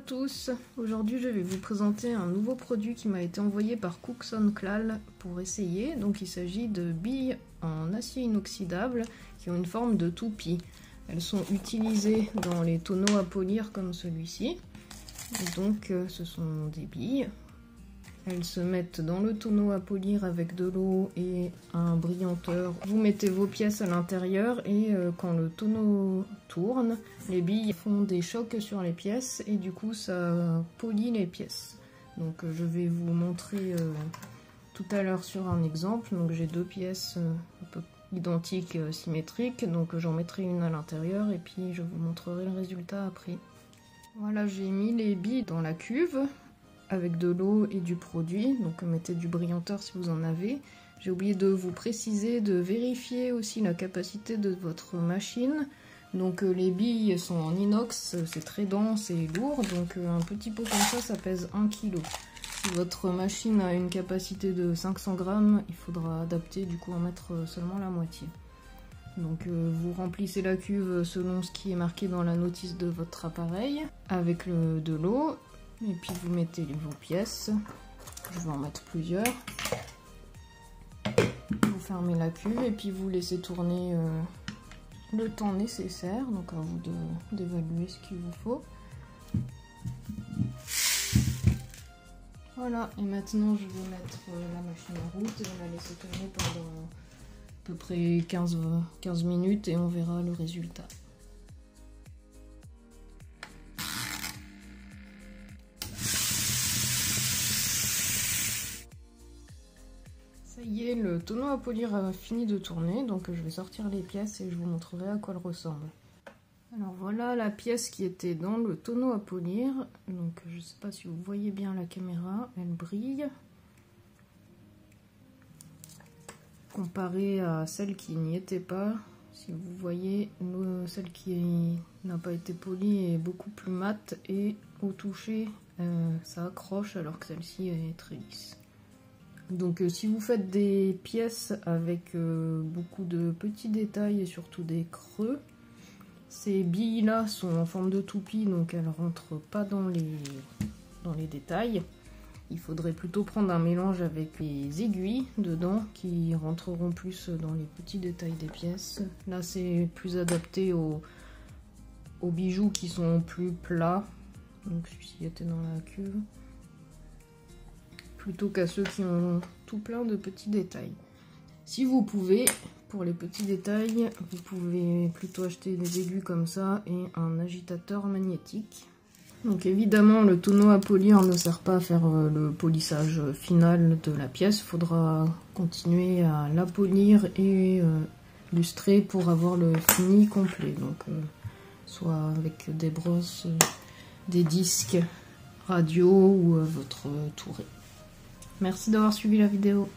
tous, aujourd'hui je vais vous présenter un nouveau produit qui m'a été envoyé par Cookson Clal pour essayer. Donc il s'agit de billes en acier inoxydable qui ont une forme de toupie. Elles sont utilisées dans les tonneaux à polir comme celui-ci. Donc ce sont des billes. Elles se mettent dans le tonneau à polir avec de l'eau et un brillanteur. Vous mettez vos pièces à l'intérieur et quand le tonneau tourne, les billes font des chocs sur les pièces et du coup ça polit les pièces. Donc je vais vous montrer tout à l'heure sur un exemple. Donc j'ai deux pièces un peu identiques, symétriques. Donc j'en mettrai une à l'intérieur et puis je vous montrerai le résultat après. Voilà, j'ai mis les billes dans la cuve avec de l'eau et du produit, donc mettez du brillanteur si vous en avez. J'ai oublié de vous préciser de vérifier aussi la capacité de votre machine. Donc les billes sont en inox, c'est très dense et lourd, donc un petit pot comme ça pèse 1 kg. Si votre machine a une capacité de 500 grammes, il faudra adapter, du coup en mettre seulement la moitié. Donc vous remplissez la cuve selon ce qui est marqué dans la notice de votre appareil, avec de l'eau. Et puis vous mettez vos pièces, je vais en mettre plusieurs. Vous fermez la cuve et puis vous laissez tourner le temps nécessaire, donc à vous d'évaluer ce qu'il vous faut. Voilà, et maintenant je vais mettre la machine en route et on va laisser tourner pendant à peu près 15 minutes et on verra le résultat. Ça y est, le tonneau à polir a fini de tourner, donc je vais sortir les pièces et je vous montrerai à quoi elle ressemble. Alors voilà la pièce qui était dans le tonneau à polir, donc je ne sais pas si vous voyez bien la caméra, elle brille. Comparée à celle qui n'y était pas, si vous voyez, celle qui n'a pas été polie est beaucoup plus mate et au toucher ça accroche alors que celle-ci est très lisse. Donc si vous faites des pièces avec beaucoup de petits détails et surtout des creux, ces billes là sont en forme de toupie, donc elles ne rentrent pas dans les détails. Il faudrait plutôt prendre un mélange avec les aiguilles dedans qui rentreront plus dans les petits détails des pièces. Là c'est plus adapté aux bijoux qui sont plus plats, donc celui-ci était dans la cuve, plutôt qu'à ceux qui ont tout plein de petits détails. Si vous pouvez, pour les petits détails, vous pouvez plutôt acheter des aiguilles comme ça et un agitateur magnétique. Donc évidemment, le tonneau à polir ne sert pas à faire le polissage final de la pièce. Il faudra continuer à la polir et lustrer pour avoir le fini complet. Donc soit avec des brosses, des disques radio ou votre touret. Merci d'avoir suivi la vidéo.